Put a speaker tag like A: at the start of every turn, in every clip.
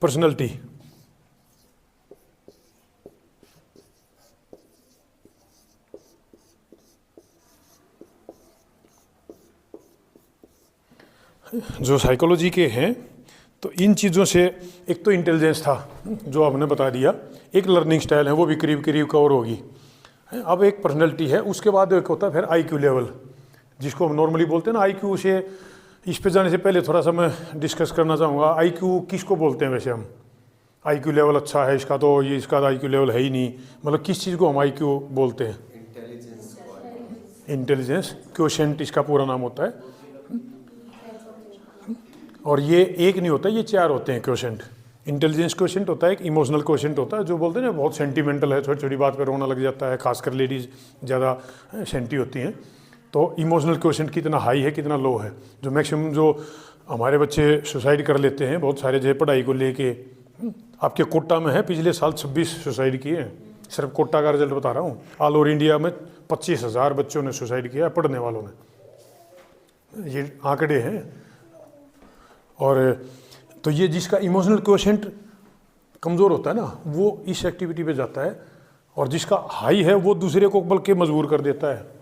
A: Personality. जो psychology के हैं तो इन चीज़ों से एक तो इंटेलिजेंस था जो आपने बता दिया, एक लर्निंग स्टाइल है वो भी करीब करीब कवर होगी। अब एक पर्सनैलिटी है, उसके बाद एक होता है फिर आईक्यू लेवल, जिसको हम नॉर्मली बोलते हैं ना आईक्यू। से इस पे जाने से पहले थोड़ा सा मैं डिस्कस करना चाहूँगा आईक्यू किसको बोलते हैं। वैसे हम आईक्यू लेवल अच्छा है इसका, तो ये इसका आईक्यू लेवल है ही नहीं, मतलब किस चीज़ को हम आईक्यू बोलते हैं? इंटेलिजेंस क्वोशिएंट इसका पूरा नाम होता है। और ये एक नहीं होता, ये 4 होते हैं क्वोशिएंट। इंटेलिजेंस क्वोशिएंट होता है, एक इमोशनल क्वोशिएंट होता है, जो बोलते हैं ना बहुत सेंटिमेंटल है, छोटी छोटी बात पर रोना लग जाता है, खासकर लेडीज़ ज़्यादा सेंटी होती हैं। तो इमोशनल क्वोशिएंट कितना हाई है कितना लो है। जो मैक्सिमम जो हमारे बच्चे सुसाइड कर लेते हैं बहुत सारे, जो पढ़ाई को लेके, आपके कोटा में है पिछले साल 26 सुसाइड किए हैं, सिर्फ कोटा का रिजल्ट बता रहा हूँ। ऑल ओवर इंडिया में 25,000 बच्चों ने सुसाइड किया, पढ़ने वालों ने, ये आंकड़े हैं। और तो ये जिसका इमोशनल क्वोशिएंट कमज़ोर होता है ना, वो इस एक्टिविटी पे जाता है, और जिसका हाई है वो दूसरे को बल्कि मजबूर कर देता है।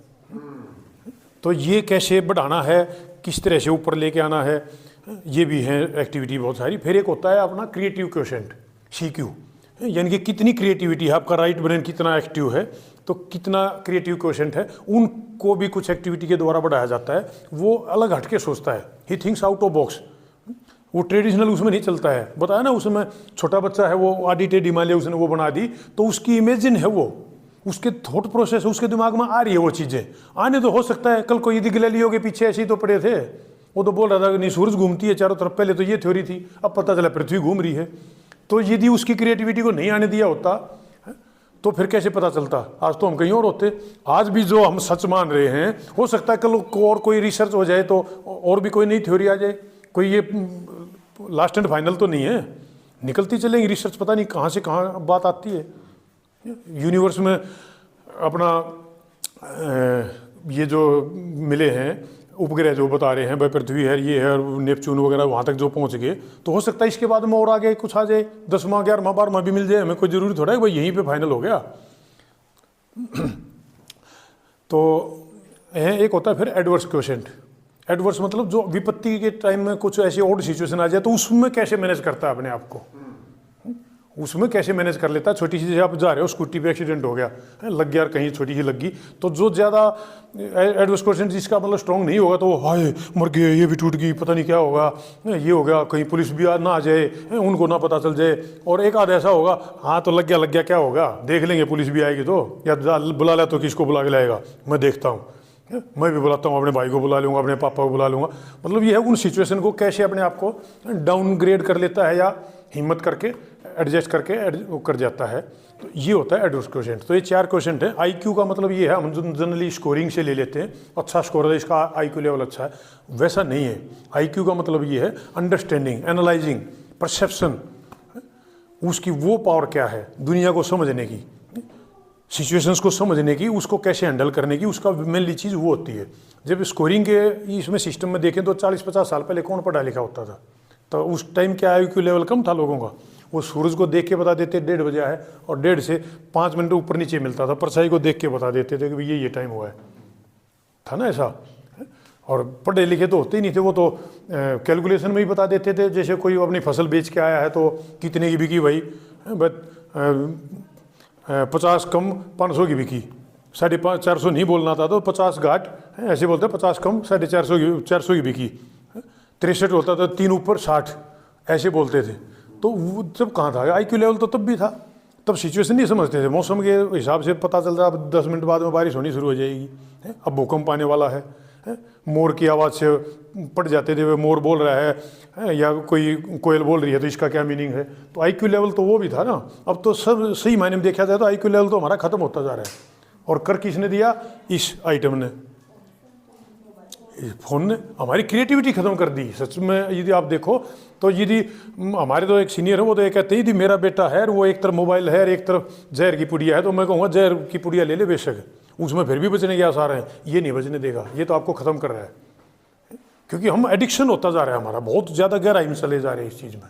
A: तो ये कैसे बढ़ाना है, किस तरह से ऊपर लेके आना है, ये भी है एक्टिविटी बहुत सारी। फिर एक होता है अपना क्रिएटिव क्वोशिएंट, CQ, यानी कि कितनी क्रिएटिविटी है, आपका राइट ब्रेन कितना एक्टिव है, तो कितना क्रिएटिव क्वोशिएंट है, उनको भी कुछ एक्टिविटी के द्वारा बढ़ाया जाता है। वो अलग हट के सोचता है, he thinks out of box. वो ट्रेडिशनल उसमें नहीं चलता है। बताया ना, उसमें छोटा बच्चा है वो आडी टेढ़ी मान लिया उसने वो बना दी, तो उसकी इमेजिन है, वो उसके थॉट प्रोसेस उसके दिमाग में आ रही है वो चीज़ें। आने तो हो सकता है कल को यदि गैलीलियो के पीछे ऐसे ही तो पड़े थे, वो तो बोल रहा था कि नहीं सूरज घूमती है चारों तरफ, पहले तो ये थ्योरी थी, अब पता चला पृथ्वी घूम रही है। तो यदि उसकी क्रिएटिविटी को नहीं आने दिया होता तो फिर कैसे पता चलता? आज तो हम कहीं और होते। आज भी जो हम सच मान रहे हैं, हो सकता है कल को और कोई रिसर्च हो जाए तो और भी कोई नई थ्योरी आ जाए। कोई ये लास्ट एंड फाइनल तो नहीं है, निकलती चलेंगी रिसर्च, पता नहीं कहाँ से कहाँ बात आती है। यूनिवर्स में अपना ये जो मिले हैं उपग्रह जो बता रहे हैं भाई पृथ्वी है, ये है, और नेपच्यून वगैरह वहाँ तक जो पहुँच गए, तो हो सकता है इसके बाद में और आगे कुछ आ जाए, 10वां 11वां 12वां भी मिल जाए हमें। कोई ज़रूरी थोड़ा है भाई यहीं पे फाइनल हो गया। तो एक होता है फिर एडवर्स क्वोशिएंट। एडवर्स मतलब जो विपत्ति के टाइम में कुछ ऐसी ऑड सिचुएशन आ जाए तो उसमें कैसे मैनेज करता है अपने आप को, उसमें कैसे मैनेज कर लेता है। छोटी सी आप जा रहे हो, स्कूटी पे एक्सीडेंट हो गया, लग गया, कहीं छोटी सी लग गई, तो जो ज़्यादा एडवर्स क्वोशिएंट जिसका मतलब स्ट्रॉन्ग नहीं होगा तो हाय मर गए, ये भी टूट गई, पता नहीं क्या होगा, ये हो गया, कहीं पुलिस भी ना आ जाए, उनको ना पता चल जाए। और एक आध ऐसा होगा, हाँ तो लग गया क्या होगा, देख लेंगे, पुलिस भी आएगी तो, या बुला लिया तो किसको बुला के लाएगा, मैं देखता हूँ, मैं भी बुलाता हूँ, अपने भाई को बुला लूँगा, अपने पापा को बुला लूँगा। मतलब ये है उन सिचुएशन को कैसे अपने आप को डाउनग्रेड कर लेता है या हिम्मत करके एडजस्ट करके वो कर जाता है। तो ये होता है एडवर्स क्वोशिएंट। तो ये 4 क्वोशिएंट है। आईक्यू का मतलब ये है, हम जनरली स्कोरिंग से ले लेते हैं, अच्छा स्कोर है इसका आईक्यू लेवल अच्छा है, वैसा नहीं है। आईक्यू का मतलब ये है अंडरस्टैंडिंग, एनालाइजिंग, परसेप्शन, उसकी वो पावर क्या है दुनिया को समझने की, सिचुएशंस को समझने की, उसको कैसे हैंडल करने की, उसका मेनली चीज़ वो होती है। जब स्कोरिंग के इसमें सिस्टम में देखें तो 40-50 साल पहले कौन पढ़ा लिखा होता था, तो उस टाइम क्या आईक्यू लेवल कम था लोगों का। वो सूरज को देख के बता देते 1:30 बजे है, और 1:30 से 5 मिनट ऊपर नीचे मिलता था, परछाई को देख के बता देते थे कि ये टाइम हुआ है, था ना ऐसा। और पढ़े लिखे तो होते ही नहीं थे, वो तो कैलकुलेशन में ही बता देते थे। जैसे कोई अपनी फसल बेच के आया है तो कितने की बिकी भाई, बट 50 कम 500 की बिकी, 450 नहीं बोलना था तो 50 घाट ऐसे बोलते, 50 कम 450 की बिकी, 63 होता था 3 ऊपर 60 ऐसे बोलते थे। तो वो जब कहाँ था आईक्यू लेवल, तो तब भी था, तब सिचुएशन नहीं समझते थे, मौसम के हिसाब से पता चलता अब 10 मिनट बाद में बारिश होनी शुरू हो जाएगी, अब भूकंप आने वाला है, मोर की आवाज़ से पड़ जाते थे, मोर बोल रहा है या कोई कोयल बोल रही है तो इसका क्या मीनिंग है। तो आईक्यू लेवल तो वो भी था ना। अब तो सब सही मायने में देखा जाए तो आईक्यू लेवल तो हमारा ख़त्म होता जा रहा है। और कर किसने दिया? इस आइटम ने, फ़ोन ने हमारी क्रिएटिविटी ख़त्म कर दी। सच में यदि आप देखो तो यदि हमारे तो एक सीनियर है, वो तो ये कहते हैं यदि मेरा बेटा है, वो एक तरफ मोबाइल है, एक तरफ जहर की पुड़िया है, तो मैं कहूँगा जहर की पुड़िया ले ले बेशक, उसमें फिर भी बचने के आसार हैं, ये नहीं बचने देगा, ये तो आपको ख़त्म कर रहा है। क्योंकि हम एडिक्शन होता जा रहा है हमारा, बहुत ज़्यादा गहराई में चले जा रहे हैं इस चीज़ में।